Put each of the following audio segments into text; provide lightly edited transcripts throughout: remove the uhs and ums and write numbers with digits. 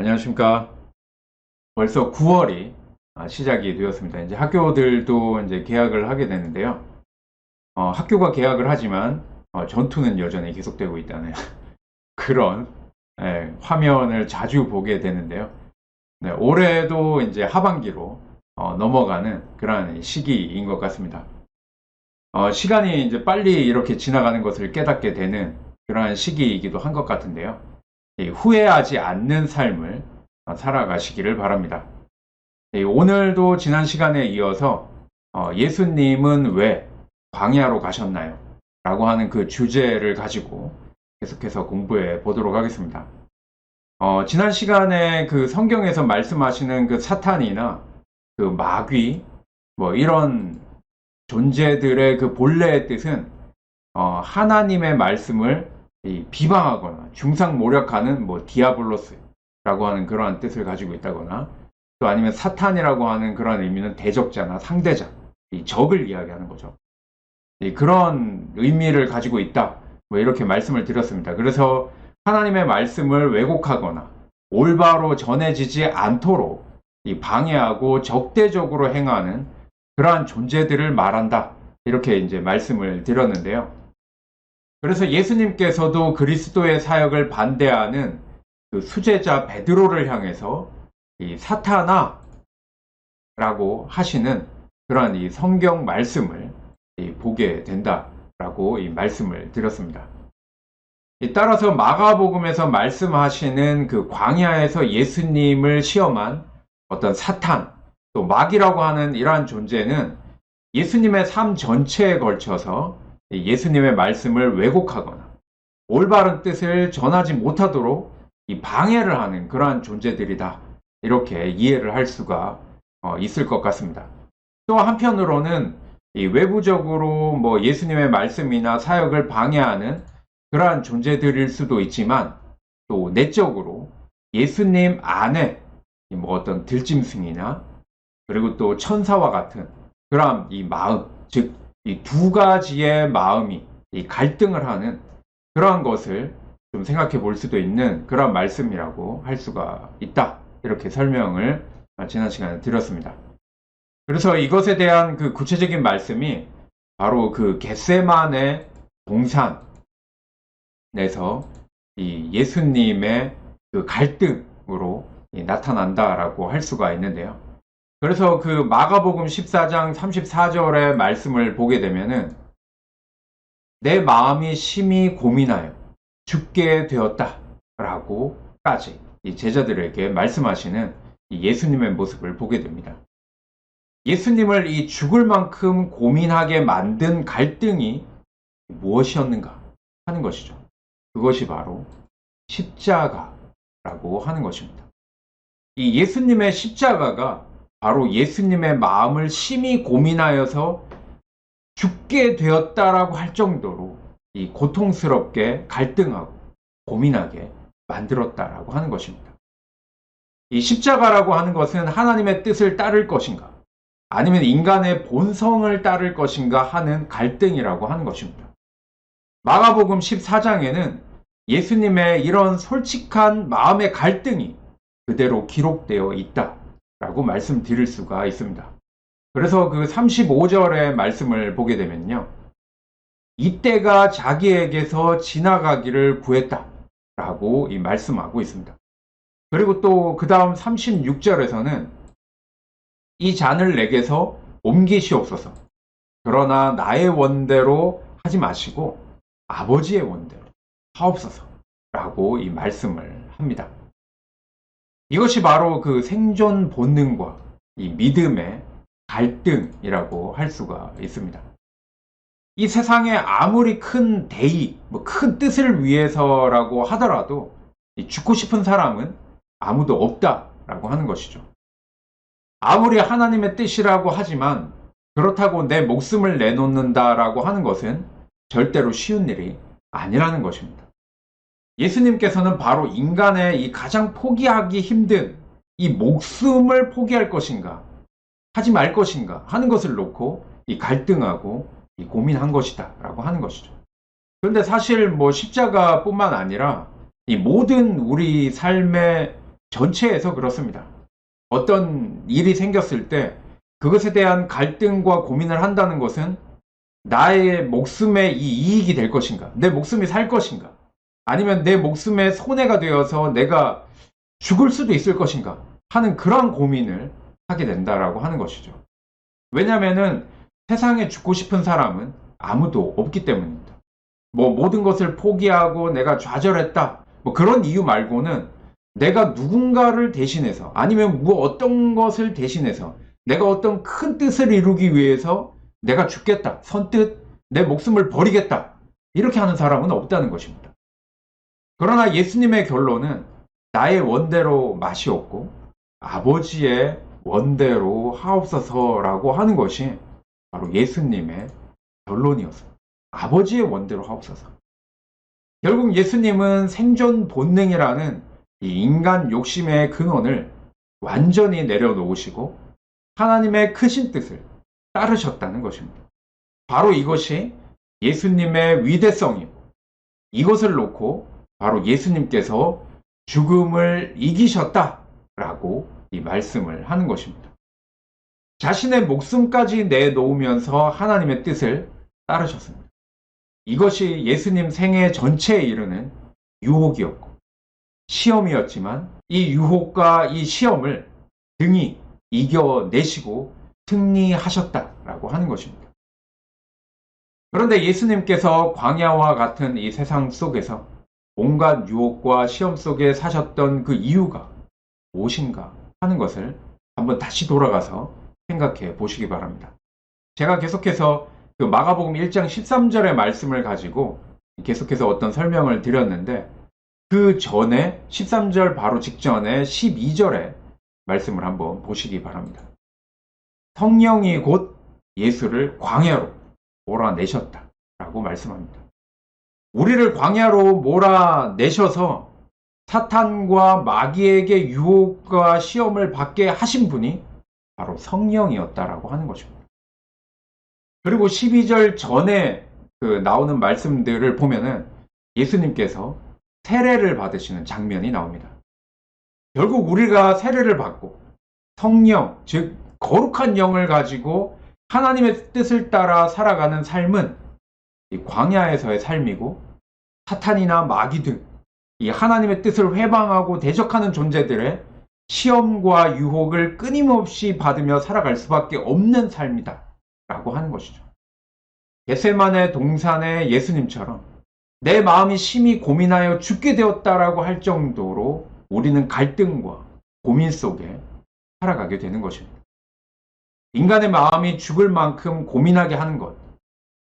안녕하십니까. 벌써 9월이 시작이 되었습니다. 이제 학교들도 이제 개학을 하게 되는데요. 학교가 개학을 하지만 전투는 여전히 계속되고 있다는 그런 화면을 자주 보게 되는데요. 네, 올해도 이제 하반기로 넘어가는 그런 시기인 것 같습니다. 시간이 이제 빨리 이렇게 지나가는 것을 깨닫게 되는 그러한 시기이기도 한 것 같은데요. 이 후회하지 않는 삶을 살아가시기를 바랍니다. 오늘도 지난 시간에 이어서 예수님은 왜 광야로 가셨나요? 라고 하는 그 주제를 가지고 계속해서 공부해 보도록 하겠습니다. 지난 시간에 그 성경에서 말씀하시는 그 사탄이나 그 마귀 뭐 이런 존재들의 그 본래의 뜻은 하나님의 말씀을 비방하거나 중상모략하는 뭐 디아블로스라고 하는 그러한 뜻을 가지고 있다거나 또 아니면 사탄이라고 하는 그런 의미는 대적자나 상대자, 이 적을 이야기하는 거죠. 그런 의미를 가지고 있다. 뭐 이렇게 말씀을 드렸습니다. 그래서 하나님의 말씀을 왜곡하거나 올바로 전해지지 않도록 방해하고 적대적으로 행하는 그러한 존재들을 말한다. 이렇게 이제 말씀을 드렸는데요. 그래서 예수님께서도 그리스도의 사역을 반대하는 그 수제자 베드로를 향해서 이 사탄아 라고 하시는 그러한 이 성경 말씀을 보게 된다라고 이 말씀을 드렸습니다. 따라서 마가복음에서 말씀하시는 그 광야에서 예수님을 시험한 어떤 사탄 또 마귀라고 하는 이러한 존재는 예수님의 삶 전체에 걸쳐서 예수님의 말씀을 왜곡하거나 올바른 뜻을 전하지 못하도록 방해를 하는 그러한 존재들이다. 이렇게 이해를 할 수가 있을 것 같습니다. 또 한편으로는 외부적으로 뭐 예수님의 말씀이나 사역을 방해하는 그러한 존재들일 수도 있지만 또 내적으로 예수님 안에 뭐 어떤 들짐승이나 그리고 또 천사와 같은 그러한 이 마음, 즉 이 두 가지의 마음이 갈등을 하는 그러한 것을 좀 생각해 볼 수도 있는 그런 말씀이라고 할 수가 있다. 이렇게 설명을 지난 시간에 드렸습니다. 그래서 이것에 대한 그 구체적인 말씀이 바로 그 겟세마네 동산에서 이 예수님의 그 갈등으로 나타난다라고 할 수가 있는데요. 그래서 그 마가복음 14장 34절의 말씀을 보게 되면은 내 마음이 심히 고민하여 죽게 되었다 라고까지 이 제자들에게 말씀하시는 이 예수님의 모습을 보게 됩니다. 예수님을 이 죽을 만큼 고민하게 만든 갈등이 무엇이었는가 하는 것이죠. 그것이 바로 십자가라고 하는 것입니다. 이 예수님의 십자가가 바로 예수님의 마음을 심히 고민하여서 죽게 되었다라고 할 정도로 이 고통스럽게 갈등하고 고민하게 만들었다라고 하는 것입니다. 이 십자가라고 하는 것은 하나님의 뜻을 따를 것인가 아니면 인간의 본성을 따를 것인가 하는 갈등이라고 하는 것입니다. 마가복음 14장에는 예수님의 이런 솔직한 마음의 갈등이 그대로 기록되어 있다라고 말씀드릴 수가 있습니다. 그래서 그 35절의 말씀을 보게 되면요. 이때가 자기에게서 지나가기를 구했다라고 말씀하고 있습니다. 그리고 또 그 다음 36절에서는 이 잔을 내게서 옮기시옵소서. 그러나 나의 원대로 하지 마시고 아버지의 원대로 하옵소서. 라고 이 말씀을 합니다. 이것이 바로 그 생존 본능과 이 믿음의 갈등이라고 할 수가 있습니다. 이 세상에 아무리 큰 대의, 큰 뜻을 위해서라고 하더라도 죽고 싶은 사람은 아무도 없다라고 하는 것이죠. 아무리 하나님의 뜻이라고 하지만 그렇다고 내 목숨을 내놓는다라고 하는 것은 절대로 쉬운 일이 아니라는 것입니다. 예수님께서는 바로 인간의 이 가장 포기하기 힘든 이 목숨을 포기할 것인가 하지 말 것인가 하는 것을 놓고 이 갈등하고 이 고민한 것이다 라고 하는 것이죠. 그런데 사실 뭐 십자가뿐만 아니라 이 모든 우리 삶의 전체에서 그렇습니다. 어떤 일이 생겼을 때 그것에 대한 갈등과 고민을 한다는 것은 나의 목숨에 이 이익이 될 것인가? 내 목숨이 살 것인가? 아니면 내 목숨에 손해가 되어서 내가 죽을 수도 있을 것인가? 하는 그러한 고민을 하게 된다라고 하는 것이죠. 왜냐면은 세상에 죽고 싶은 사람은 아무도 없기 때문입니다. 뭐 모든 것을 포기하고 내가 좌절했다. 뭐 그런 이유 말고는 내가 누군가를 대신해서 아니면 뭐 어떤 것을 대신해서 내가 어떤 큰 뜻을 이루기 위해서 내가 죽겠다. 선뜻 내 목숨을 버리겠다. 이렇게 하는 사람은 없다는 것입니다. 그러나 예수님의 결론은 나의 원대로 맛이 없고 아버지의 원대로 하옵소서라고 하는 것이 바로 예수님의 결론이었습니다. 아버지의 원대로 하옵소서. 결국 예수님은 생존 본능이라는 이 인간 욕심의 근원을 완전히 내려놓으시고 하나님의 크신 뜻을 따르셨다는 것입니다. 바로 이것이 예수님의 위대성이고 이것을 놓고 바로 예수님께서 죽음을 이기셨다라고 이 말씀을 하는 것입니다. 자신의 목숨까지 내놓으면서 하나님의 뜻을 따르셨습니다. 이것이 예수님 생애 전체에 이르는 유혹이었고 시험이었지만 이 유혹과 이 시험을 등이 이겨내시고 승리하셨다라고 하는 것입니다. 그런데 예수님께서 광야와 같은 이 세상 속에서 온갖 유혹과 시험 속에 사셨던 그 이유가 무엇인가 하는 것을 한번 다시 돌아가서 생각해 보시기 바랍니다. 제가 계속해서 그 마가복음 1장 13절의 말씀을 가지고 계속해서 어떤 설명을 드렸는데 그 전에 13절 바로 직전에 12절의 말씀을 한번 보시기 바랍니다. 성령이 곧 예수를 광야로 몰아내셨다라고 말씀합니다. 우리를 광야로 몰아내셔서 사탄과 마귀에게 유혹과 시험을 받게 하신 분이 바로 성령이었다라고 하는 것입니다. 그리고 12절 전에 나오는 말씀들을 보면은 예수님께서 세례를 받으시는 장면이 나옵니다. 결국 우리가 세례를 받고 성령, 즉 거룩한 영을 가지고 하나님의 뜻을 따라 살아가는 삶은 이 광야에서의 삶이고 사탄이나 마귀 등 이 하나님의 뜻을 회방하고 대적하는 존재들의 시험과 유혹을 끊임없이 받으며 살아갈 수밖에 없는 삶이다 라고 하는 것이죠. 겟세마네 동산의 예수님처럼 내 마음이 심히 고민하여 죽게 되었다라고 할 정도로 우리는 갈등과 고민 속에 살아가게 되는 것입니다. 인간의 마음이 죽을 만큼 고민하게 하는 것,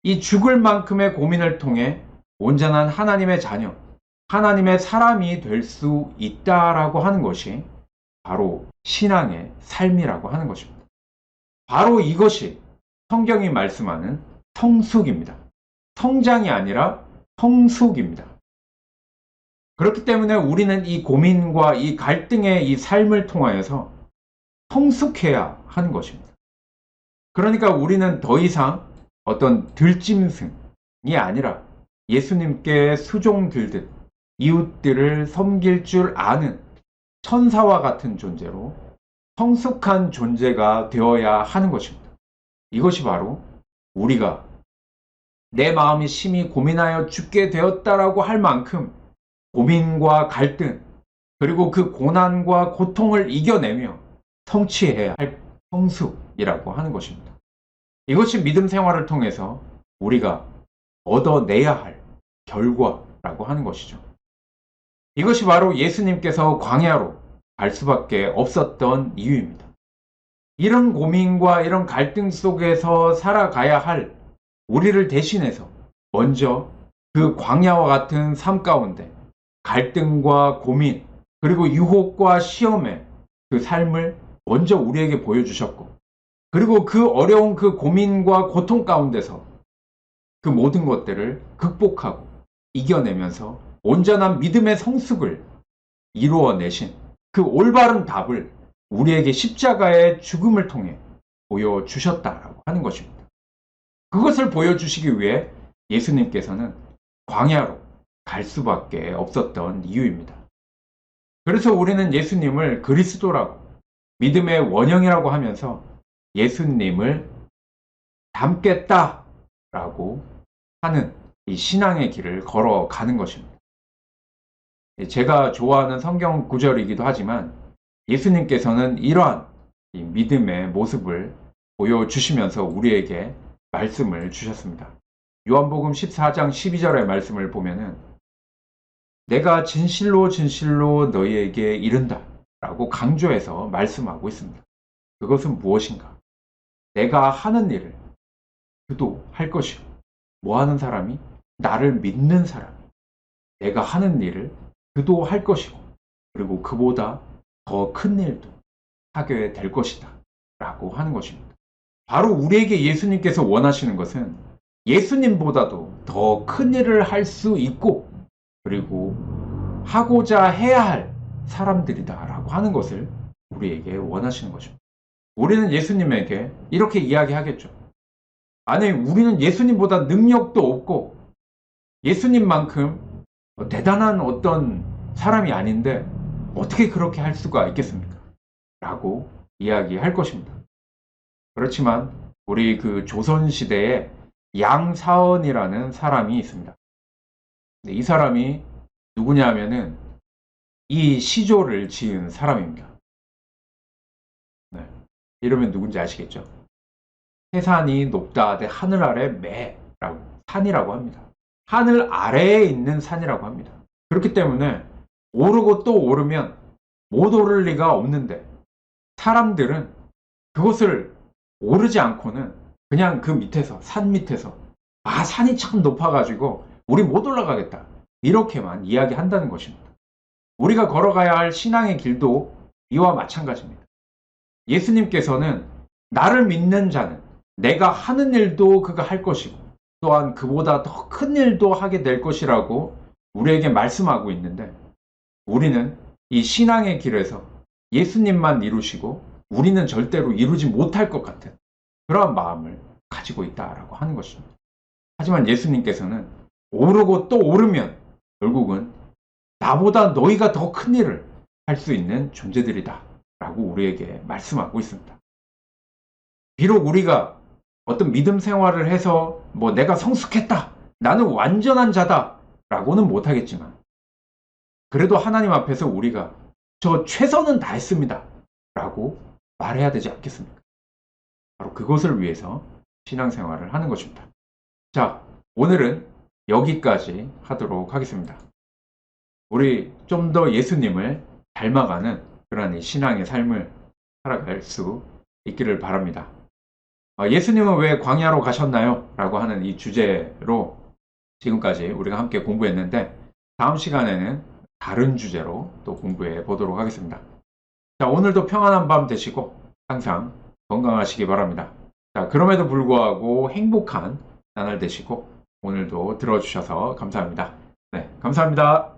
이 죽을 만큼의 고민을 통해 온전한 하나님의 자녀, 하나님의 사람이 될 수 있다라고 하는 것이 바로 신앙의 삶이라고 하는 것입니다. 바로 이것이 성경이 말씀하는 성숙입니다. 성장이 아니라 성숙입니다. 그렇기 때문에 우리는 이 고민과 이 갈등의 이 삶을 통하여서 성숙해야 하는 것입니다. 그러니까 우리는 더 이상 어떤 들짐승이 아니라 예수님께 수종들듯 이웃들을 섬길 줄 아는 천사와 같은 존재로 성숙한 존재가 되어야 하는 것입니다. 이것이 바로 우리가 내 마음이 심히 고민하여 죽게 되었다라고 할 만큼 고민과 갈등 그리고 그 고난과 고통을 이겨내며 성취해야 할 성숙이라고 하는 것입니다. 이것이 믿음 생활을 통해서 우리가 얻어내야 할 결과라고 하는 것이죠. 이것이 바로 예수님께서 광야로 갈 수밖에 없었던 이유입니다. 이런 고민과 이런 갈등 속에서 살아가야 할 우리를 대신해서 먼저 그 광야와 같은 삶 가운데 갈등과 고민 그리고 유혹과 시험의 그 삶을 먼저 우리에게 보여주셨고 그리고 그 어려운 그 고민과 고통 가운데서 그 모든 것들을 극복하고 이겨내면서 온전한 믿음의 성숙을 이루어내신 그 올바른 답을 우리에게 십자가의 죽음을 통해 보여주셨다라고 하는 것입니다. 그것을 보여주시기 위해 예수님께서는 광야로 갈 수밖에 없었던 이유입니다. 그래서 우리는 예수님을 그리스도라고, 믿음의 원형이라고 하면서 예수님을 닮겠다라고 하는 이 신앙의 길을 걸어가는 것입니다. 제가 좋아하는 성경 구절이기도 하지만 예수님께서는 이러한 이 믿음의 모습을 보여주시면서 우리에게 말씀을 주셨습니다. 요한복음 14장 12절의 말씀을 보면은 내가 진실로 진실로 너희에게 이른다 라고 강조해서 말씀하고 있습니다. 그것은 무엇인가? 내가 하는 일을 그도 할 것이고, 뭐 하는 사람이? 나를 믿는 사람이 내가 하는 일을 그도 할 것이고, 그리고 그보다 더 큰 일도 하게 될 것이다 라고 하는 것입니다. 바로 우리에게 예수님께서 원하시는 것은 예수님보다도 더 큰 일을 할 수 있고, 그리고 하고자 해야 할 사람들이다 라고 하는 것을 우리에게 원하시는 것입니다. 우리는 예수님에게 이렇게 이야기하겠죠. 아니, 우리는 예수님보다 능력도 없고 예수님만큼 대단한 어떤 사람이 아닌데 어떻게 그렇게 할 수가 있겠습니까? 라고 이야기할 것입니다. 그렇지만 우리 그 조선시대에 양사원이라는 사람이 있습니다. 이 사람이 누구냐 하면은 이 시조를 지은 사람입니다. 네. 이러면 누군지 아시겠죠? 해산이 높다 대 하늘 아래 매라고, 산이라고 합니다. 하늘 아래에 있는 산이라고 합니다. 그렇기 때문에 오르고 또 오르면 못 오를 리가 없는데 사람들은 그것을 오르지 않고는 그냥 그 밑에서, 산 밑에서, 아, 산이 참 높아가지고 우리 못 올라가겠다, 이렇게만 이야기한다는 것입니다. 우리가 걸어가야 할 신앙의 길도 이와 마찬가지입니다. 예수님께서는 나를 믿는 자는 내가 하는 일도 그가 할 것이고 또한 그보다 더 큰 일도 하게 될 것이라고 우리에게 말씀하고 있는데, 우리는 이 신앙의 길에서 예수님만 이루시고 우리는 절대로 이루지 못할 것 같은 그런 마음을 가지고 있다라고 하는 것입니다. 하지만 예수님께서는 오르고 또 오르면 결국은 나보다 너희가 더 큰 일을 할 수 있는 존재들이다 라고 우리에게 말씀하고 있습니다. 비록 우리가 어떤 믿음 생활을 해서 뭐 내가 성숙했다, 나는 완전한 자다 라고는 못하겠지만, 그래도 하나님 앞에서 우리가 저 최선은 다했습니다 라고 말해야 되지 않겠습니까? 바로 그것을 위해서 신앙생활을 하는 것입니다. 자, 오늘은 여기까지 하도록 하겠습니다. 우리 좀 더 예수님을 닮아가는 그런 신앙의 삶을 살아갈 수 있기를 바랍니다. 예수님은 왜 광야로 가셨나요? 라고 하는 이 주제로 지금까지 우리가 함께 공부했는데, 다음 시간에는 다른 주제로 또 공부해 보도록 하겠습니다. 자, 오늘도 평안한 밤 되시고 항상 건강하시기 바랍니다. 자, 그럼에도 불구하고 행복한 나날 되시고 오늘도 들어주셔서 감사합니다. 네, 감사합니다.